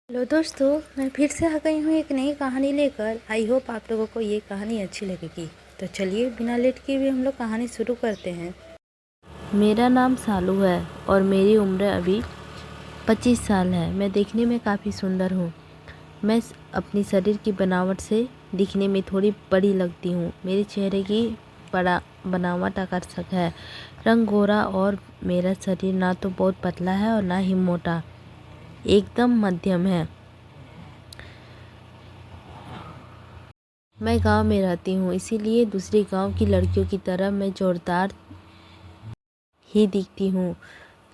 Hello दोस्तों, मैं फिर से आ गई हूँ एक नई कहानी लेकर। आई होप आप लोगों को ये कहानी अच्छी लगेगी। तो चलिए बिना लेट किए हुए हम लोग कहानी शुरू करते हैं। मेरा नाम सालू है और मेरी उम्र अभी 25 साल है। मैं देखने में काफ़ी सुंदर हूँ। मैं अपनी शरीर की बनावट से दिखने में थोड़ी बड़ी लगती हूँ। मेरे चेहरे की बड़ा बनावट आकर्षक है। रंग गोरा और मेरा शरीर ना तो बहुत पतला है और ना ही मोटा, एकदम मध्यम है। मैं गांव में रहती हूँ, इसीलिए दूसरी गांव की लड़कियों की तरह मैं जोरदार ही दिखती हूँ।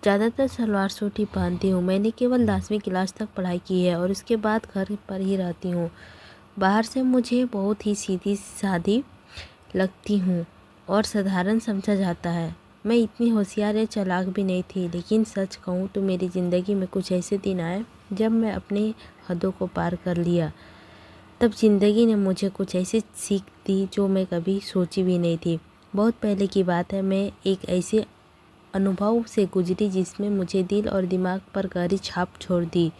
ज़्यादातर सलवार सूट ही पहनती हूँ। मैंने केवल 10वीं क्लास तक पढ़ाई की है और उसके बाद घर पर ही रहती हूँ। बाहर से मुझे बहुत ही सीधी सादी लगती हूँ और साधारण समझा जाता है। मैं इतनी होशियार या चालाक भी नहीं थी, लेकिन सच कहूँ तो मेरी ज़िंदगी में कुछ ऐसे दिन आए जब मैं अपने हदों को पार कर लिया। तब ज़िंदगी ने मुझे कुछ ऐसी सीख दी जो मैं कभी सोची भी नहीं थी। बहुत पहले की बात है। मैं एक ऐसे अनुभव से गुजरी जिसमें मुझे दिल और दिमाग पर गहरी छाप छोड़ दी।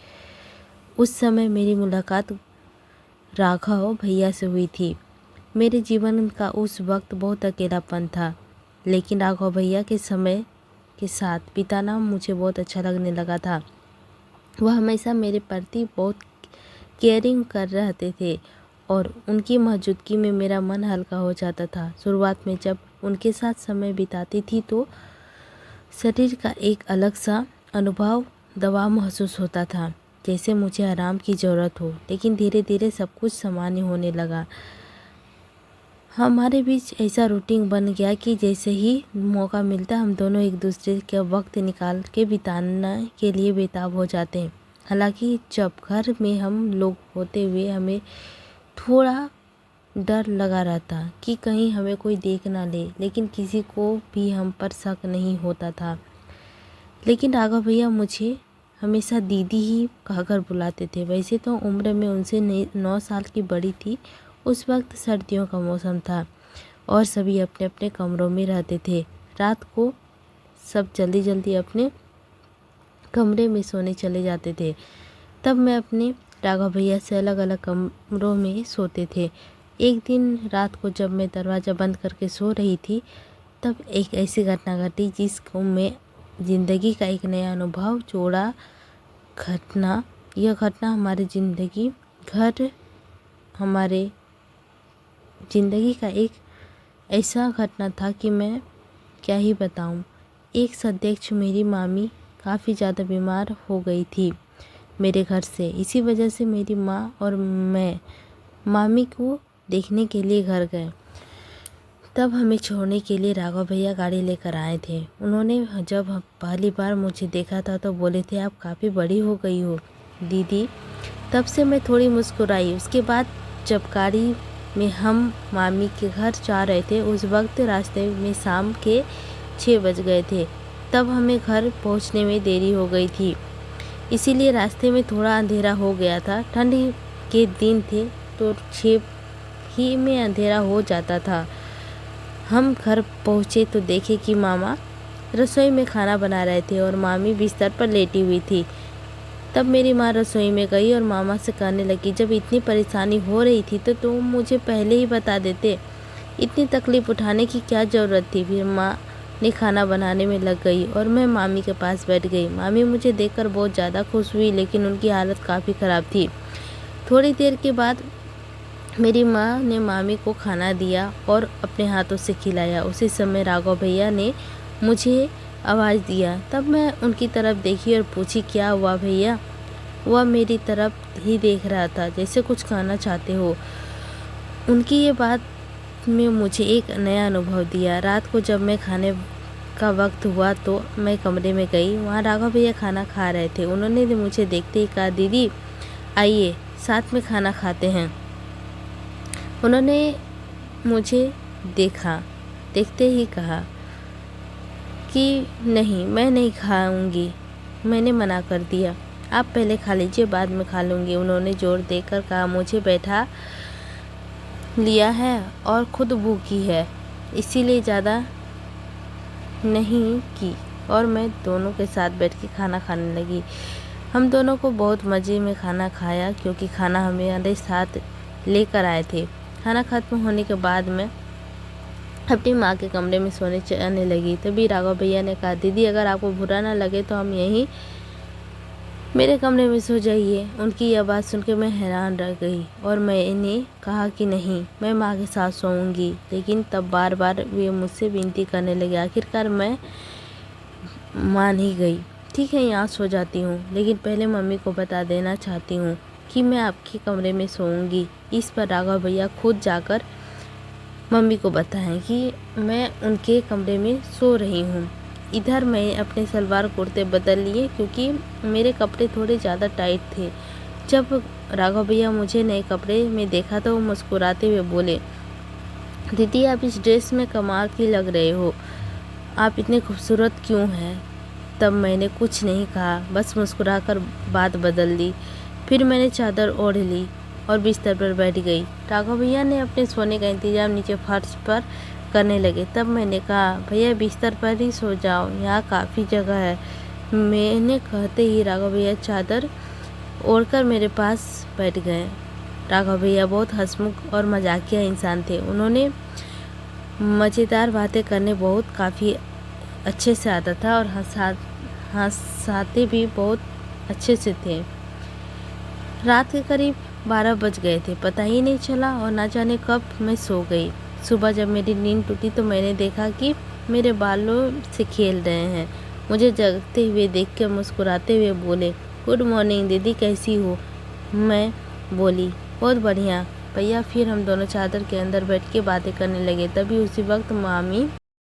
उस समय मेरी मुलाकात राघव भैया से हुई थी। मेरे जीवन का उस वक्त बहुत अकेलापन था, लेकिन राघव भैया के समय के साथ बिताना मुझे बहुत अच्छा लगने लगा था। वह हमेशा मेरे प्रति बहुत केयरिंग कर रहते थे और उनकी मौजूदगी में मेरा मन हल्का हो जाता था। शुरुआत में जब उनके साथ समय बिताती थी तो शरीर का एक अलग सा अनुभव, दबाव महसूस होता था, जैसे मुझे आराम की ज़रूरत हो। लेकिन धीरे धीरे सब कुछ सामान्य होने लगा। हमारे बीच ऐसा रूटीन बन गया कि जैसे ही मौका मिलता हम दोनों एक दूसरे के वक्त निकाल के बिताने के लिए बेताब हो जाते हैं। हालांकि जब घर में हम लोग होते हुए हमें थोड़ा डर लगा रहता कि कहीं हमें कोई देख ना ले, लेकिन किसी को भी हम पर शक नहीं होता था। लेकिन राघव भैया मुझे हमेशा दीदी ही कहकर बुलाते थे। वैसे तो उम्र में उनसे 9 साल की बड़ी थी। उस वक्त सर्दियों का मौसम था और सभी अपने अपने कमरों में रहते थे। रात को सब जल्दी जल्दी अपने कमरे में सोने चले जाते थे। तब मैं अपने राघव भैया से अलग अलग कमरों में सोते थे। एक दिन रात को जब मैं दरवाज़ा बंद करके सो रही थी, तब एक ऐसी घटना घटी जिसको मैं ज़िंदगी का एक नया अनुभव जोड़ा। यह घटना हमारे ज़िंदगी का एक ऐसा घटना था कि मैं क्या ही बताऊं। एक सध्यक्ष मेरी मामी काफ़ी ज़्यादा बीमार हो गई थी मेरे घर से। इसी वजह से मेरी माँ और मैं मामी को देखने के लिए घर गए। तब हमें छोड़ने के लिए राघव भैया गाड़ी लेकर आए थे। उन्होंने जब पहली बार मुझे देखा था तो बोले थे, आप काफ़ी बड़ी हो गई हो दीदी। तब से मैं थोड़ी मुस्कुराई। उसके बाद जब गाड़ी में हम मामी के घर जा रहे थे, उस वक्त रास्ते में शाम के 6 बज गए थे। तब हमें घर पहुंचने में देरी हो गई थी, इसीलिए रास्ते में थोड़ा अंधेरा हो गया था। ठंड के दिन थे तो 6 ही में अंधेरा हो जाता था। हम घर पहुँचे तो देखे कि मामा रसोई में खाना बना रहे थे और मामी बिस्तर पर लेटी हुई थी। तब मेरी माँ रसोई में गई और मामा से कहने लगी, जब इतनी परेशानी हो रही थी तो तुम मुझे पहले ही बता देते, इतनी तकलीफ़ उठाने की क्या ज़रूरत थी। फिर माँ ने खाना बनाने में लग गई और मैं मामी के पास बैठ गई। मामी मुझे देखकर बहुत ज़्यादा खुश हुई, लेकिन उनकी हालत काफ़ी ख़राब थी। थोड़ी देर के बाद मेरी माँ ने मामी को खाना दिया और अपने हाथों से खिलाया। उसी समय राघव भैया ने मुझे आवाज़ दिया। तब मैं उनकी तरफ देखी और पूछी, क्या हुआ भैया? वह मेरी तरफ ही देख रहा था जैसे कुछ कहना चाहते हो। उनकी ये बात में मुझे एक नया अनुभव दिया। रात को जब मैं खाने का वक्त हुआ तो मैं कमरे में गई। वहाँ राघव भैया खाना खा रहे थे। उन्होंने मुझे देखते ही कहा, दीदी आइए साथ में खाना खाते हैं। उन्होंने मुझे देखते ही कहा कि नहीं, मैं नहीं खाऊंगी। मैंने मना कर दिया, आप पहले खा लीजिए, बाद में खा लूँगी। उन्होंने जोर देकर कहा, मुझे बैठा लिया है और खुद भूखी है, इसीलिए ज़्यादा नहीं की और मैं दोनों के साथ बैठ के खाना खाने लगी। हम दोनों को बहुत मज़े में खाना खाया, क्योंकि खाना हमारे साथ लेकर आए थे। खाना खत्म होने के बाद मैं अपनी माँ के कमरे में सोने जाने लगी। तभी राघव भैया ने कहा, दीदी अगर आपको बुरा ना लगे तो हम यहीं मेरे कमरे में सो जाइए। उनकी यह बात सुनकर मैं हैरान रह गई और मैंने कहा कि नहीं, मैं माँ के साथ सोऊंगी। लेकिन तब बार बार वे मुझसे विनती करने लगे। आखिरकार मैं मान ही गई। ठीक है, यहाँ सो जाती हूँ, लेकिन पहले मम्मी को बता देना चाहती हूँ कि मैं आपके कमरे में सोऊंगी। इस पर राघव भैया खुद जाकर मम्मी को बताएं कि मैं उनके कमरे में सो रही हूँ। इधर मैं अपने सलवार कुर्ते बदल लिए, क्योंकि मेरे कपड़े थोड़े ज़्यादा टाइट थे। जब राघव भैया मुझे नए कपड़े में देखा तो वो मुस्कुराते हुए बोले, दीदी आप इस ड्रेस में कमाल की लग रहे हो, आप इतने खूबसूरत क्यों हैं? तब मैंने कुछ नहीं कहा, बस मुस्कुराकर बात बदल दी। फिर मैंने चादर ओढ़ ली और बिस्तर पर बैठ गई। राघव भैया ने अपने सोने का इंतजाम नीचे फर्श पर करने लगे। तब मैंने कहा, भैया बिस्तर पर ही सो जाओ, यहाँ काफ़ी जगह है। मैंने कहते ही राघव भैया चादर ओढ़कर मेरे पास बैठ गए। राघव भैया बहुत हंसमुख और मजाकिया इंसान थे। उन्होंने मज़ेदार बातें करने बहुत काफ़ी अच्छे से आता था और हंसाते भी बहुत अच्छे से थे। रात के करीब 12 बज गए थे, पता ही नहीं चला और ना जाने कब मैं सो गई। सुबह जब मेरी नींद टूटी तो मैंने देखा कि मेरे बालों से खेल रहे हैं। मुझे जगते हुए देखकर मुस्कुराते हुए बोले, गुड मॉर्निंग दीदी, कैसी हो? मैं बोली, बहुत बढ़िया भैया। फिर हम दोनों चादर के अंदर बैठ के बातें करने लगे। तभी उसी वक्त मामी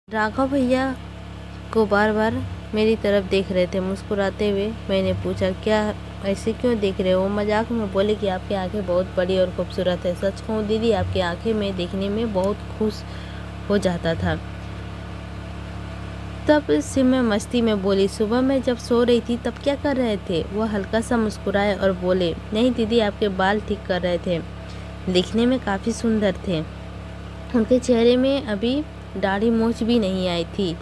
राघव भैया को बार बार मेरी तरफ देख रहे थे मुस्कुराते हुए। मैंने पूछा, क्या ऐसे क्यों देख रहे हो? मजाक में बोले कि आपकी आंखें बहुत बड़ी और खूबसूरत है। सच कहूँ दीदी, आपकी आंखें मैं देखने में बहुत खुश हो जाता था। तब से मैं मस्ती में बोली, सुबह मैं जब सो रही थी तब क्या कर रहे थे? वह हल्का सा मुस्कुराए और बोले, नहीं दीदी, आपके बाल ठीक कर रहे थे, दिखने में काफ़ी सुंदर थे। उनके चेहरे में अभी दाढ़ी मूंछ भी नहीं आई थी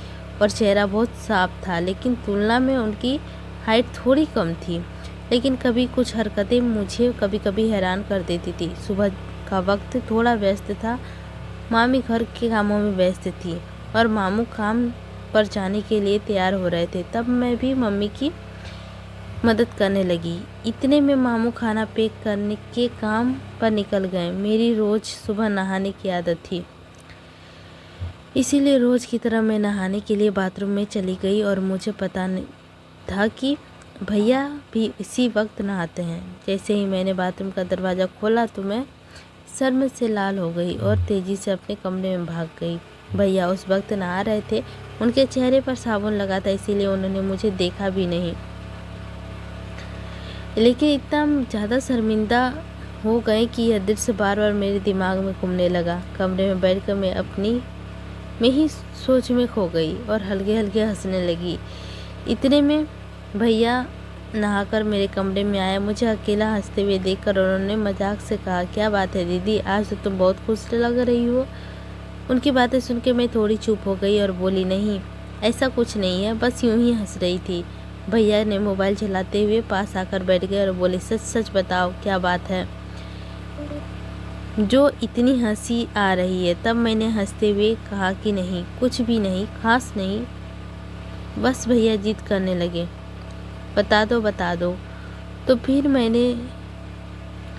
और चेहरा बहुत साफ था, लेकिन तुलना में उनकी हाइट थोड़ी कम थी। लेकिन कभी कुछ हरकतें मुझे कभी कभी हैरान कर देती थी। सुबह का वक्त थोड़ा व्यस्त था, मामी घर के कामों में व्यस्त थी और मामू काम पर जाने के लिए तैयार हो रहे थे। तब मैं भी मम्मी की मदद करने लगी। इतने में मामू खाना पैक करने के काम पर निकल गए। मेरी रोज़ सुबह नहाने की आदत थी, इसीलिए रोज़ की तरह मैं नहाने के लिए बाथरूम में चली गई और मुझे पता नहीं था कि भैया भी इसी वक्त नहाते हैं। जैसे ही मैंने बाथरूम का दरवाज़ा खोला तो मैं शर्म से लाल हो गई और तेज़ी से अपने कमरे में भाग गई। भैया उस वक्त नहा रहे थे, उनके चेहरे पर साबुन लगा था, इसीलिए उन्होंने मुझे देखा भी नहीं। लेकिन इतना ज़्यादा शर्मिंदा हो गए कि यह दृश्य बार बार मेरे दिमाग में घूमने लगा। कमरे में बैठकर मैं अपनी में ही सोच में खो गई और हल्के हल्के हंसने लगी। इतने में भैया नहाकर मेरे कमरे में आया। मुझे अकेला हंसते हुए देखकर उन्होंने मजाक से कहा, क्या बात है दीदी, आज तो तुम बहुत खुश लग रही हो। उनकी बातें सुन के मैं थोड़ी चुप हो गई और बोली, नहीं ऐसा कुछ नहीं है, बस यूं ही हंस रही थी। भैया ने मोबाइल चलाते हुए पास आकर बैठ गए और बोले, सच सच बताओ क्या बात है जो इतनी हंसी आ रही है? तब मैंने हंसते हुए कहा कि नहीं, कुछ भी नहीं, खास नहीं, बस भैया जिद करने लगे, बता दो बता दो। तो फिर मैंने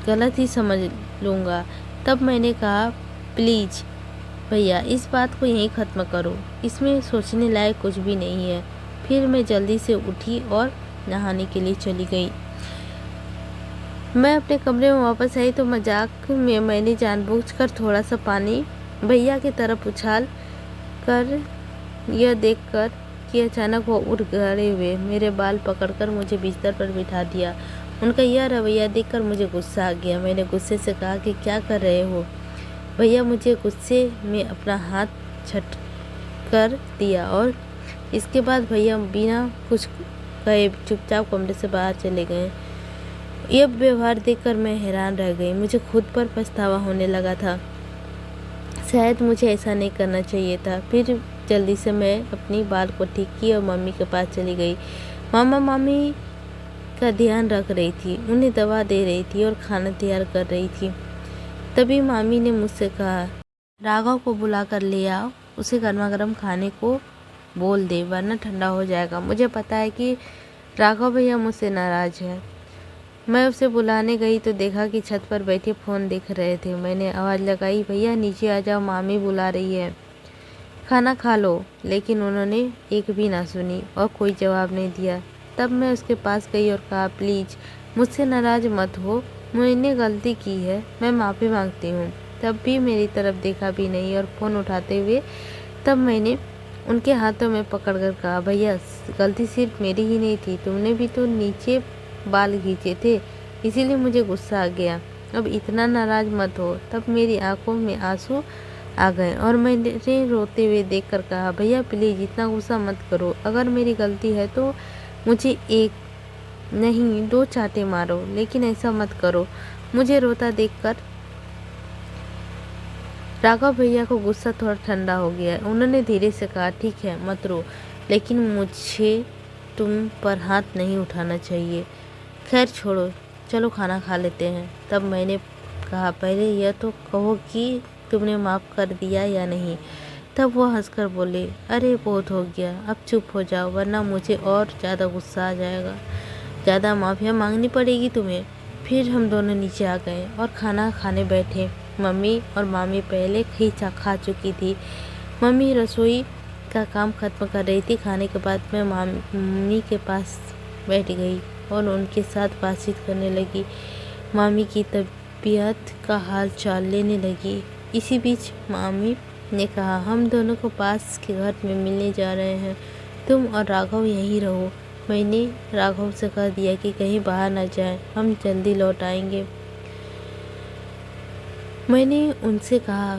गलत ही समझ लूँगा। तब मैंने कहा, प्लीज़ भैया इस बात को यहीं ख़त्म करो, इसमें सोचने लायक कुछ भी नहीं है। फिर मैं जल्दी से उठी और नहाने के लिए चली गई। मैं अपने कमरे में वापस आई तो मजाक में मैंने जानबूझकर थोड़ा सा पानी भैया की तरफ उछाल कर यह देखकर कि अचानक वो उठ खड़े हुए मेरे बाल पकड़कर मुझे बिस्तर पर बिठा दिया। उनका यह रवैया देखकर मुझे गुस्सा आ गया। मैंने गुस्से से कहा कि क्या कर रहे हो भैया? मुझे गुस्से में अपना हाथ झट कर दिया और इसके बाद भैया बिना कुछ कहे चुपचाप कमरे से बाहर चले गए। यह व्यवहार देखकर मैं हैरान रह गई। मुझे खुद पर पछतावा होने लगा था, शायद मुझे ऐसा नहीं करना चाहिए था। फिर जल्दी से मैं अपनी बाल को ठीक की और मम्मी के पास चली गई। मामा मामी का ध्यान रख रही थी, उन्हें दवा दे रही थी और खाना तैयार कर रही थी। तभी मामी ने मुझसे कहा, राघव को बुला कर ले आओ, उसे गर्मा गर्म खाने को बोल दे वरना ठंडा हो जाएगा। मुझे पता है कि राघव भैया मुझसे नाराज़ है। मैं उसे बुलाने गई तो देखा कि छत पर बैठे फ़ोन देख रहे थे। मैंने आवाज़ लगाई, भैया नीचे आ जाओ, मामी बुला रही है, खाना खा लो। लेकिन उन्होंने एक भी ना सुनी और कोई जवाब नहीं दिया। तब मैं उसके पास गई और कहा, प्लीज़ मुझसे नाराज़ मत हो, मैंने गलती की है, मैं माफ़ी मांगती हूँ। तब भी मेरी तरफ देखा भी नहीं और फ़ोन उठाते हुए तब मैंने उनके हाथों में पकड़कर कहा, भैया गलती सिर्फ मेरी ही नहीं थी, तुमने भी तो नीचे बाल खींचे थे, इसीलिए मुझे गुस्सा आ गया। अब इतना नाराज़ मत हो। तब मेरी आंखों में आंसू आ गए और मैंने रोते हुए देखकर कहा, भैया प्लीज़ इतना गुस्सा मत करो, अगर मेरी गलती है तो मुझे एक नहीं 2 चांटे मारो, लेकिन ऐसा मत करो। मुझे रोता देखकर राघव भैया को गुस्सा थोड़ा ठंडा हो गया। उन्होंने धीरे से कहा, ठीक है मत रो, लेकिन मुझे तुम पर हाथ नहीं उठाना चाहिए। खैर छोड़ो, चलो खाना खा लेते हैं। तब मैंने कहा, पहले यह तो कहो कि तुमने माफ़ कर दिया या नहीं। तब वो हंसकर बोले, अरे बहुत हो गया, अब चुप हो जाओ वरना मुझे और ज़्यादा गुस्सा आ जाएगा, ज़्यादा माफ़िया मांगनी पड़ेगी तुम्हें। फिर हम दोनों नीचे आ गए और खाना खाने बैठे। मम्मी और मामी पहले खा चुकी थी। मम्मी रसोई का काम ख़त्म कर रही थी। खाने के बाद मैं मम्मी के पास बैठ गई और उनके साथ बातचीत करने लगी। मामी की तबीयत का हाल चाल लेने लगी। इसी बीच मामी ने कहा, हम दोनों को पास के घर में मिलने जा रहे हैं, तुम और राघव यहीं रहो। मैंने राघव से कह दिया कि कहीं बाहर न जाए, हम जल्दी लौट आएंगे। मैंने उनसे कहा,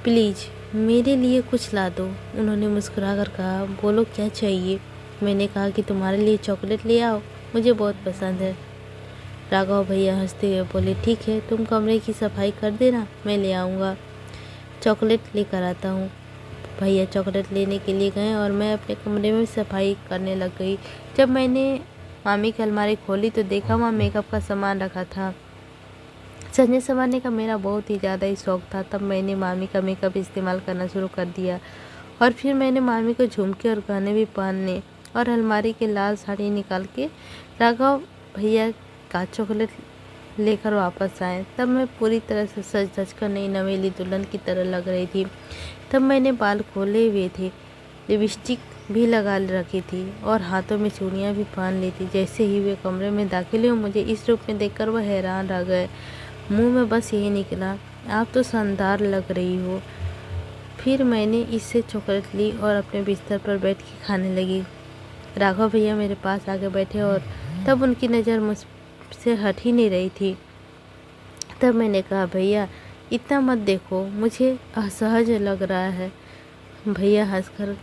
प्लीज़ मेरे लिए कुछ ला दो। उन्होंने मुस्कुराकर कहा, बोलो क्या चाहिए। मैंने कहा कि तुम्हारे लिए चॉकलेट ले आओ, मुझे बहुत पसंद है। राघव भैया हंसते हुए बोले, ठीक है, तुम कमरे की सफाई कर देना, मैं ले आऊँगा, चॉकलेट लेकर आता हूँ। भैया चॉकलेट लेने के लिए गए और मैं अपने कमरे में सफाई करने लग गई। जब मैंने मामी की अलमारी खोली तो देखा वहाँ मेकअप का सामान रखा था। सजने संवरने का मेरा बहुत ही ज़्यादा ही शौक़ था। तब मैंने मामी का मेकअप इस्तेमाल करना शुरू कर दिया और फिर मैंने मामी को झुमके और गहने भी पहनने और अलमारी के लाल साड़ी निकाल के राघव भैया का चॉकलेट लेकर वापस आए। तब मैं पूरी तरह से सज धज कर नई नवेली दुल्हन की तरह लग रही थी। तब मैंने बाल खोले हुए थे, लिपस्टिक भी लगा रखी थी और हाथों में चूड़ियाँ भी पहन ली थी। जैसे ही वे कमरे में दाखिल हुए, मुझे इस रूप में देखकर वह हैरान रह गए। मुंह में बस यही निकला, आप तो शानदार लग रही हो। फिर मैंने इससे चॉकलेट ली और अपने बिस्तर पर बैठ के खाने लगी। राघव भैया मेरे पास आके बैठे और तब उनकी नज़र मुझसे हट ही नहीं रही थी। तब मैंने कहा, भैया इतना मत देखो, मुझे असहज लग रहा है। भैया हंसकर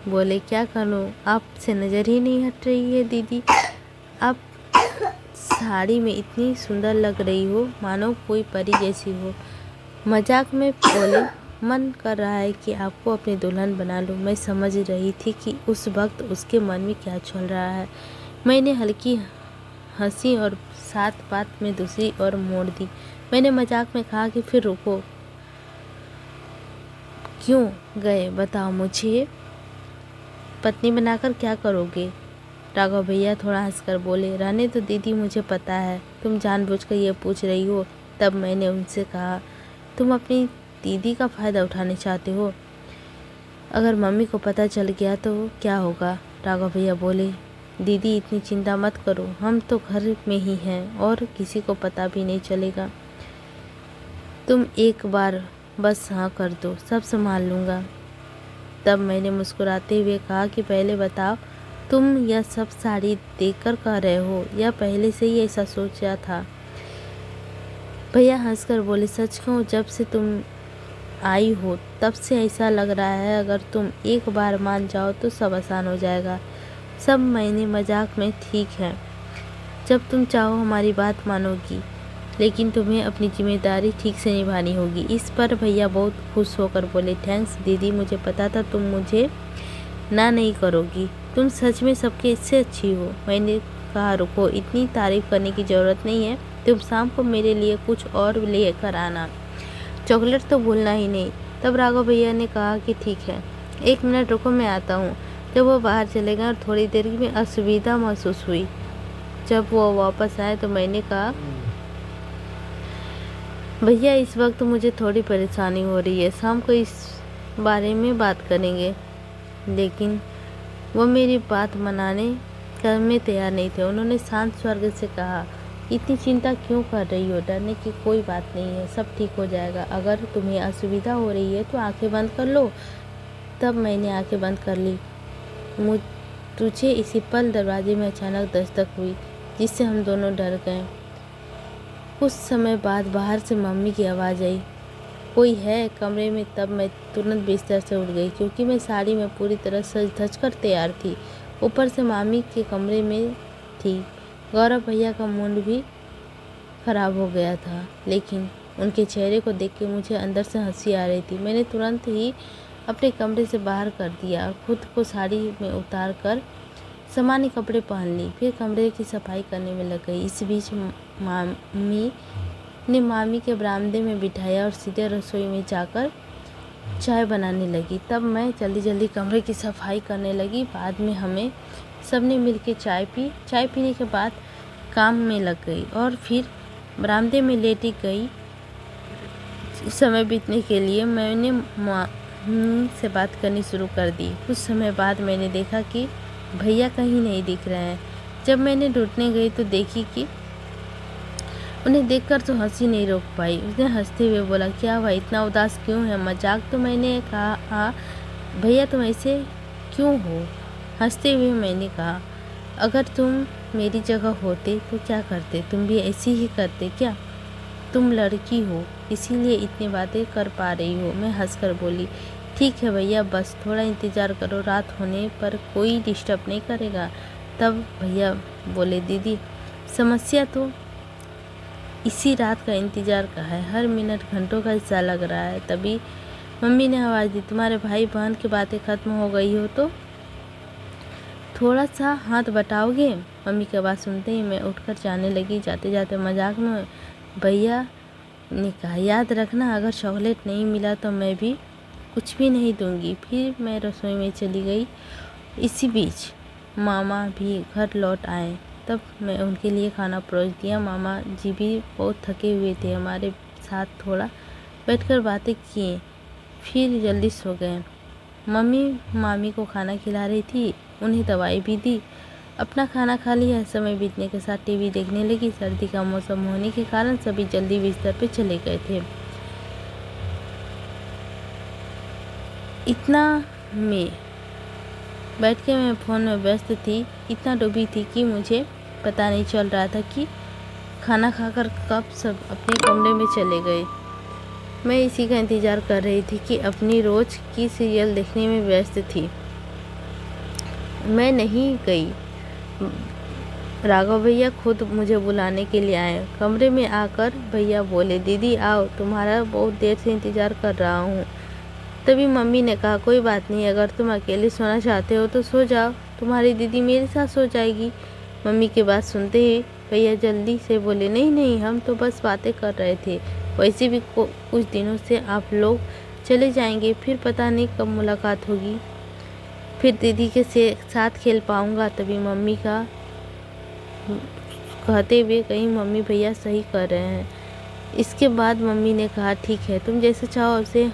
बोले, क्या करूं, आपसे नज़र ही नहीं हट रही है दीदी, आप साड़ी में इतनी सुंदर लग रही हो, मानो कोई परी जैसी हो। मजाक में बोले, मन कर रहा है कि आपको अपनी दुल्हन बना लूं। मैं समझ रही थी कि उस वक्त उसके मन में क्या चल रहा है। मैंने हल्की हंसी और साथ बात में दूसरी ओर मोड़ दी। मैंने मजाक में कहा कि फिर रुको, क्यों गए बताओ, मुझे पत्नी बनाकर क्या करोगे। राघव भैया थोड़ा हंसकर बोले, रहने तो दीदी, मुझे पता है तुम जानबूझकर ये पूछ रही हो। तब मैंने उनसे कहा, तुम अपनी दीदी का फ़ायदा उठाने चाहते हो, अगर मम्मी को पता चल गया तो क्या होगा। राघव भैया बोले, दीदी इतनी चिंता मत करो, हम तो घर में ही हैं और किसी को पता भी नहीं चलेगा। तुम एक बार बस हाँ कर दो, सब संभाल लूँगा। तब मैंने मुस्कुराते हुए कहा कि पहले बताओ, तुम यह सब साड़ी देखकर कह रहे हो या पहले से ही ऐसा सोचा था। भैया हंसकर बोले, सच कहूँ, जब से तुम आई हो तब से ऐसा लग रहा है, अगर तुम एक बार मान जाओ तो सब आसान हो जाएगा। सब मैंने मजाक में, ठीक है, जब तुम चाहो हमारी बात मानोगी, लेकिन तुम्हें अपनी जिम्मेदारी ठीक से निभानी होगी। इस पर भैया बहुत खुश होकर बोले, थैंक्स दीदी, मुझे पता था तुम मुझे ना नहीं करोगी, तुम सच में सबके इससे अच्छी हो। मैंने कहा रुको, इतनी तारीफ करने की ज़रूरत नहीं है, तुम शाम को मेरे लिए कुछ और लेकर आना, चॉकलेट तो भूलना ही नहीं। तब राघव भैया ने कहा कि ठीक है, 1 मिनट रुको, मैं आता हूँ। जब वो बाहर चले गए और थोड़ी देर में असुविधा महसूस हुई। जब वो वापस आए तो मैंने कहा भैया इस वक्त मुझे थोड़ी परेशानी हो रही है, शाम को इस बारे में बात करेंगे। लेकिन वो मेरी बात मनाने में तैयार नहीं थे। उन्होंने शांत स्वर से कहा इतनी चिंता क्यों कर रही हो, डरने की कोई बात नहीं है, सब ठीक हो जाएगा। अगर तुम्हें असुविधा हो रही है तो आंखें बंद कर लो। तब मैंने आंखें बंद कर ली। तुझे इसी पल दरवाजे में अचानक दस्तक हुई, जिससे हम दोनों डर गए। कुछ समय बाद बाहर से मम्मी की आवाज़ आई, कोई है कमरे में? तब मैं तुरंत बिस्तर से उठ गई, क्योंकि मैं साड़ी में पूरी तरह सज धज कर तैयार थी। ऊपर से मामी के कमरे में थी। गौरव भैया का मूड भी खराब हो गया था, लेकिन उनके चेहरे को देख के मुझे अंदर से हंसी आ रही थी। मैंने तुरंत ही अपने कमरे से बाहर कर दिया और खुद को साड़ी में उतार कर सामान्य कपड़े पहन ली। फिर कमरे की सफाई करने में लग गई। इस बीच मामी ने मामी के बरामदे में बिठाया और सीधे रसोई में जाकर चाय बनाने लगी। तब मैं जल्दी जल्दी कमरे की सफाई करने लगी। बाद में हमें सबने मिलकर चाय पी। चाय पीने के बाद काम में लग गई और फिर बरामदे में लेटी गई। समय बीतने के लिए मैंने मामी से बात करनी शुरू कर दी। कुछ समय बाद मैंने देखा कि भैया कहीं नहीं दिख रहे हैं। जब मैंने ढूंढने गई तो देखी कि उन्हें देखकर तो हंसी नहीं रोक पाई। उसने हंसते हुए बोला, क्या हुआ, इतना उदास क्यों है? मजाक। तो मैंने कहा भैया तुम ऐसे क्यों हो? हंसते हुए मैंने कहा अगर तुम मेरी जगह होते तो क्या करते? तुम भी ऐसी ही करते क्या? तुम लड़की हो इसीलिए इतनी बातें कर पा रही हो। मैं हंसकर बोली, ठीक है भैया, बस थोड़ा इंतज़ार करो, रात होने पर कोई डिस्टर्ब नहीं करेगा। तब भैया बोले, दीदी समस्या तो इसी रात का इंतज़ार का है, हर मिनट घंटों का हिस्सा लग रहा है। तभी मम्मी ने आवाज़ दी, तुम्हारे भाई बहन की बातें ख़त्म हो गई हो तो थोड़ा सा हाथ बटाओगे? मम्मी की आवाज़ सुनते ही मैं उठकर जाने लगी। जाते जाते मजाक में भैया ने कहा, याद रखना अगर चॉकलेट नहीं मिला तो मैं भी कुछ भी नहीं दूंगी। फिर मैं रसोई में चली गई। इसी बीच मामा भी घर लौट आए। तब मैं उनके लिए खाना परोस दिया। मामा जी भी बहुत थके हुए थे, हमारे साथ थोड़ा बैठकर बातें किए, फिर जल्दी सो गए। मम्मी मामी को खाना खिला रही थी, उन्हें दवाई भी दी। अपना खाना खा लिया। समय बीतने के साथ टीवी देखने लगी। सर्दी का मौसम होने के कारण सभी जल्दी बिस्तर पे चले गए थे। इतना में बैठ के मैं फ़ोन में व्यस्त थी, इतना डूबी थी कि मुझे पता नहीं चल रहा था कि खाना खाकर कब सब अपने कमरे में चले गए। मैं इसी का इंतज़ार कर रही थी कि अपनी रोज़ की सीरियल देखने में व्यस्त थी। मैं नहीं गई। राघव भैया खुद मुझे बुलाने के लिए आए। कमरे में आकर भैया बोले, दीदी आओ, तुम्हारा बहुत देर से इंतज़ार कर रहा हूँ। तभी मम्मी ने कहा, कोई बात नहीं, अगर तुम अकेले सोना चाहते हो तो सो जाओ, तुम्हारी दीदी मेरे साथ सो जाएगी। मम्मी की बात सुनते ही भैया जल्दी से बोले, नहीं नहीं, हम तो बस बातें कर रहे थे, वैसे भी कुछ दिनों से आप लोग चले जाएंगे, फिर पता नहीं कब मुलाकात होगी, फिर दीदी के साथ खेल पाऊँगा। तभी मम्मी का कहते हुए कहीं मम्मी भैया सही कर रहे हैं। इसके बाद मम्मी ने कहा, ठीक है, तुम जैसे चाहो वैसे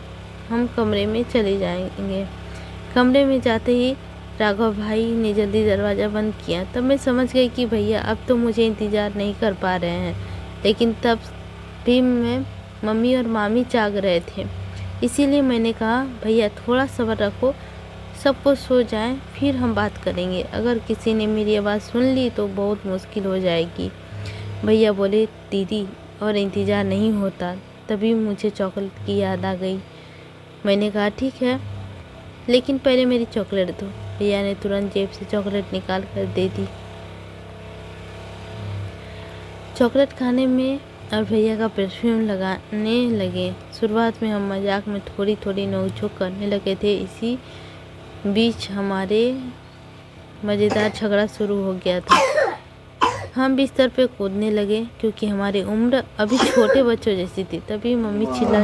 हम कमरे में चले जाएंगे। कमरे में जाते ही राघव भाई ने जल्दी दरवाज़ा बंद किया। तब मैं समझ गई कि भैया अब तो मुझे इंतज़ार नहीं कर पा रहे हैं, लेकिन तब भी मैं मम्मी और मामी जाग रहे थे। इसीलिए मैंने कहा, भैया थोड़ा सब्र रखो, सबको सो जाएं, फिर हम बात करेंगे। अगर किसी ने मेरी आवाज़ सुन ली तो बहुत मुश्किल हो जाएगी। भैया बोले, दीदी और इंतज़ार नहीं होता। तभी मुझे चॉकलेट की याद आ गई। मैंने कहा, ठीक है, लेकिन पहले मेरी चॉकलेट दो। भैया ने तुरंत जेब से चॉकलेट निकाल कर दे दी। चॉकलेट खाने में और भैया का परफ्यूम लगाने लगे। शुरुआत में हम मजाक में थोड़ी थोड़ी नोक-झोंक करने लगे थे। इसी बीच हमारे मज़ेदार झगड़ा शुरू हो गया था। हम बिस्तर पे कूदने लगे क्योंकि हमारी उम्र अभी छोटे बच्चों जैसी थी। तभी मम्मी चिल्ला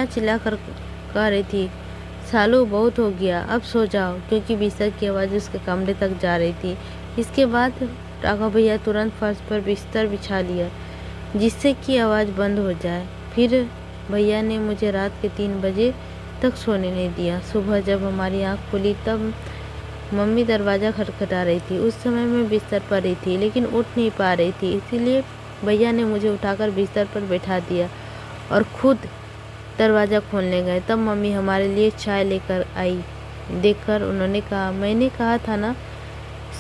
चिल्ला कर कह रही थी, सालू बहुत हो गया, अब सो जाओ, क्योंकि बिस्तर की आवाज़ उसके कमरे तक जा रही थी। इसके बाद राघव भैया तुरंत फर्श पर बिस्तर बिछा लिया जिससे कि आवाज़ बंद हो जाए। फिर भैया ने मुझे रात के 3 बजे तक सोने नहीं दिया। सुबह जब हमारी आँख खुली तब मम्मी दरवाज़ा खटखटा रही थी। उस समय मैं बिस्तर पर ही थी लेकिन उठ नहीं पा रही थी, इसीलिए भैया ने मुझे उठाकर बिस्तर पर बैठा दिया और खुद दरवाज़ा खोलने गए। तब मम्मी हमारे लिए चाय लेकर आई। देखकर उन्होंने कहा, मैंने कहा था ना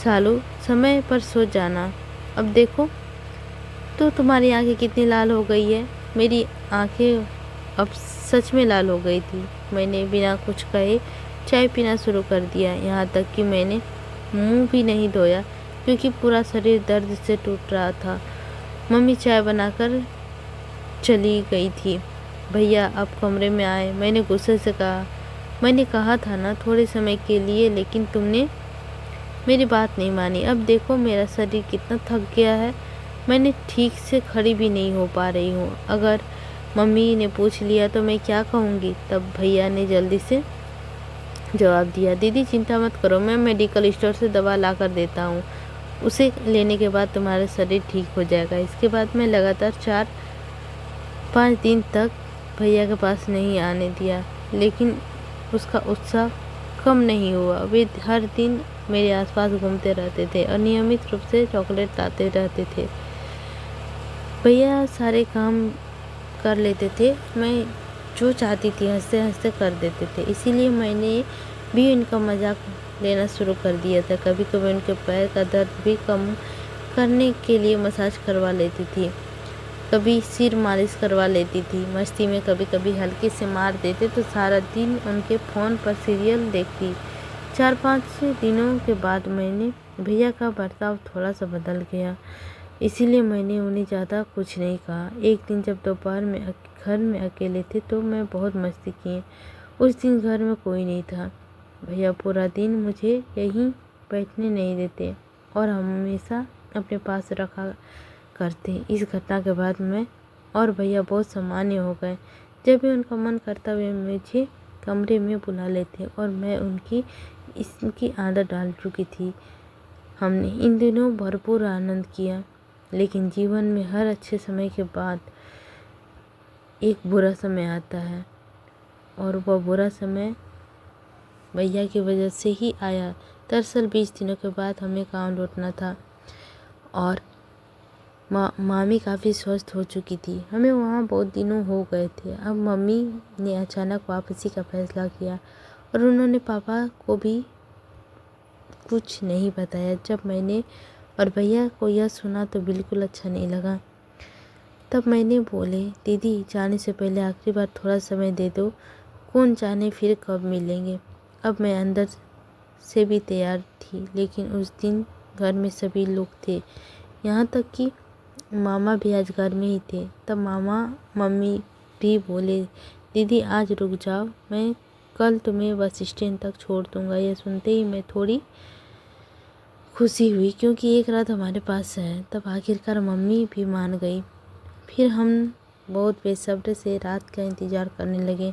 सालू, समय पर सो जाना। अब देखो तो तुम्हारी आंखें कितनी लाल हो गई है। मेरी आंखें अब सच में लाल हो गई थी। मैंने बिना कुछ कहे चाय पीना शुरू कर दिया, यहाँ तक कि मैंने मुंह भी नहीं धोया क्योंकि पूरा शरीर दर्द से टूट रहा था। मम्मी चाय बनाकर चली गई थी। भैया अब कमरे में आए। मैंने गुस्से से कहा, मैंने कहा था ना थोड़े समय के लिए, लेकिन तुमने मेरी बात नहीं मानी। अब देखो मेरा शरीर कितना थक गया है, मैंने ठीक से खड़ी भी नहीं हो पा रही हूँ। अगर मम्मी ने पूछ लिया तो मैं क्या कहूँगी। तब भैया ने जल्दी से जवाब दिया, दीदी चिंता मत करो, मैं मेडिकल स्टोर से दवा ला कर देता हूँ, उसे लेने के बाद तुम्हारा शरीर ठीक हो जाएगा। इसके बाद मैं लगातार 4-5 दिन तक भैया के पास नहीं आने दिया, लेकिन उसका उत्साह कम नहीं हुआ। वे हर दिन मेरे आसपास घूमते रहते थे और नियमित रूप से चॉकलेट लाते रहते थे। भैया सारे काम कर लेते थे, मैं जो चाहती थी हंसते हंसते कर देते थे, इसीलिए मैंने भी उनका मजाक लेना शुरू कर दिया था। कभी कभी उनके पैर का दर्द भी कम करने के लिए मसाज करवा लेती थी, कभी सिर मालिश करवा लेती थी। मस्ती में कभी कभी हल्के से मार देते तो सारा दिन उनके फ़ोन पर सीरियल देखती। 4-5 दिनों के बाद मैंने भैया का बर्ताव थोड़ा सा बदल गया, इसीलिए मैंने उन्हें ज़्यादा कुछ नहीं कहा। एक दिन जब दोपहर में घर में अकेले थे तो मैं बहुत मस्ती किए। उस दिन घर में कोई नहीं था। भैया पूरा दिन मुझे यहीं बैठने नहीं देते और हमेशा अपने पास रखा करते। इस घटना के बाद मैं और भैया बहुत सामान्य हो गए। जब भी उनका मन करता वे मुझे कमरे में बुला लेते और मैं इसकी आदत डाल चुकी थी। हमने इन दिनों भरपूर आनंद किया, लेकिन जीवन में हर अच्छे समय के बाद एक बुरा समय आता है और वह बुरा समय भैया की वजह से ही आया। दरअसल 20 दिनों के बाद हमें गाँव लौटना था और मामी काफ़ी स्वस्थ हो चुकी थी। हमें वहाँ बहुत दिनों हो गए थे। अब मम्मी ने अचानक वापसी का फैसला किया और उन्होंने पापा को भी कुछ नहीं बताया। जब मैंने और भैया को यह सुना तो बिल्कुल अच्छा नहीं लगा। तब मैंने बोले, दीदी जाने से पहले आखिरी बार थोड़ा समय दे दो, कौन जाने फिर कब मिलेंगे। अब मैं अंदर से भी तैयार थी, लेकिन उस दिन घर में सभी लोग थे, यहाँ तक कि मामा भी आज घर में ही थे। तब मम्मी भी बोले, दीदी आज रुक जाओ, मैं कल तुम्हें बस स्टैंड तक छोड़ दूँगा। यह सुनते ही मैं थोड़ी खुशी हुई क्योंकि एक रात हमारे पास है। तब आखिरकार मम्मी भी मान गई। फिर हम बहुत बेसब्री से रात का इंतज़ार करने लगे।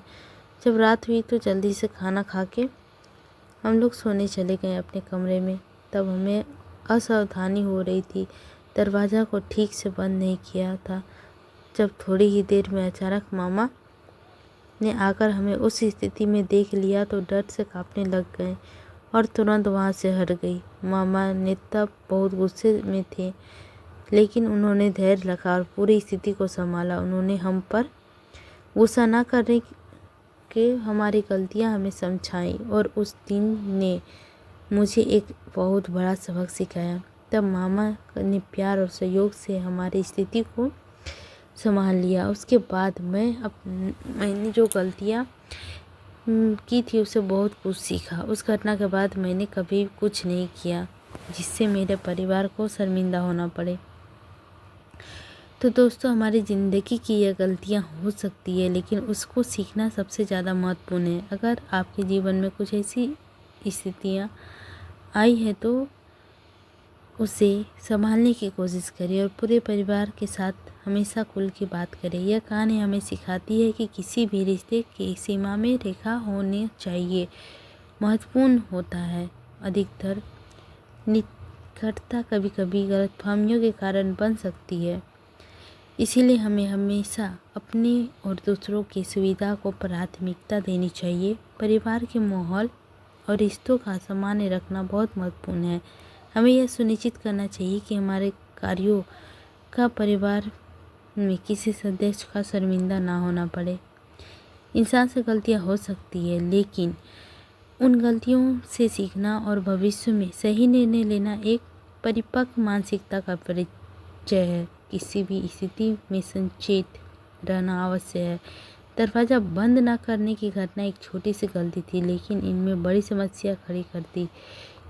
जब रात हुई तो जल्दी से खाना खा के हम लोग सोने चले गए अपने कमरे में। तब हमें असावधानी हो रही थी, दरवाज़ा को ठीक से बंद नहीं किया था। जब थोड़ी ही देर में अचानक मामा ने आकर हमें उस स्थिति में देख लिया तो डर से कांपने लग गए और तुरंत वहाँ से हट गई। मामा ने तब बहुत गुस्से में थे, लेकिन उन्होंने धैर्य रखा और पूरी स्थिति को संभाला। उन्होंने हम पर गुस्सा न करने के हमारी गलतियाँ हमें समझाई और उस दिन ने मुझे एक बहुत बड़ा सबक सिखाया। तब मामा ने प्यार और सहयोग से हमारी स्थिति को संभाल लिया। उसके बाद मैंने जो गलतियाँ की थी उससे बहुत कुछ सीखा। उस घटना के बाद मैंने कभी कुछ नहीं किया जिससे मेरे परिवार को शर्मिंदा होना पड़े। तो दोस्तों, हमारी ज़िंदगी की यह गलतियाँ हो सकती है, लेकिन उसको सीखना सबसे ज़्यादा महत्वपूर्ण है। अगर आपके जीवन में कुछ ऐसी स्थितियाँ आई है तो उसे संभालने की कोशिश करे और पूरे परिवार के साथ हमेशा खुल के बात करे। यह कहानी हमें सिखाती है कि किसी भी रिश्ते की सीमा में रेखा होनी चाहिए महत्वपूर्ण होता है। अधिकतर निकटता कभी कभी गलतफहमियों के कारण बन सकती है, इसीलिए हमें हमेशा अपने और दूसरों की सुविधा को प्राथमिकता देनी चाहिए। परिवार के माहौल और रिश्तों का सामान्य रखना बहुत महत्वपूर्ण है। हमें यह सुनिश्चित करना चाहिए कि हमारे कार्यों का परिवार में किसी सदस्य का शर्मिंदा ना होना पड़े। इंसान से गलतियां हो सकती है, लेकिन उन गलतियों से सीखना और भविष्य में सही निर्णय लेना एक परिपक्व मानसिकता का परिचय है। किसी भी स्थिति में सचेत रहना आवश्यक है। दरवाज़ा बंद न करने की घटना एक छोटी सी गलती थी, लेकिन इनमें बड़ी समस्या खड़ी कर दी।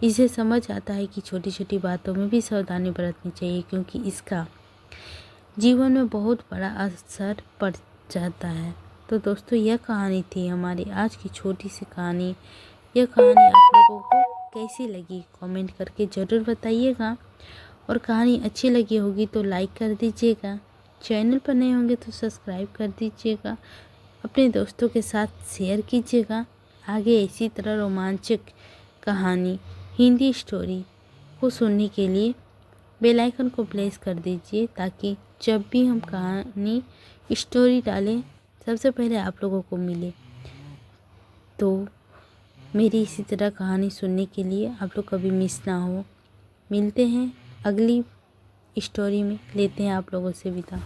इसे समझ आता है कि छोटी छोटी बातों में भी सावधानी बरतनी चाहिए, क्योंकि इसका जीवन में बहुत बड़ा असर पड़ जाता है। तो दोस्तों, यह कहानी थी हमारी आज की छोटी सी कहानी। यह कहानी आप लोगों को कैसी लगी कमेंट करके ज़रूर बताइएगा, और कहानी अच्छी लगी होगी तो लाइक कर दीजिएगा। चैनल पर नए होंगे तो सब्सक्राइब कर दीजिएगा। अपने दोस्तों के साथ शेयर कीजिएगा। आगे इसी तरह रोमांचक कहानी हिंदी स्टोरी को सुनने के लिए बेल आइकन को प्रेस कर दीजिए, ताकि जब भी हम कहानी स्टोरी डालें सबसे पहले आप लोगों को मिले। तो मेरी इसी तरह कहानी सुनने के लिए आप लोग कभी मिस ना हो। मिलते हैं अगली स्टोरी में, लेते हैं आप लोगों से विदा।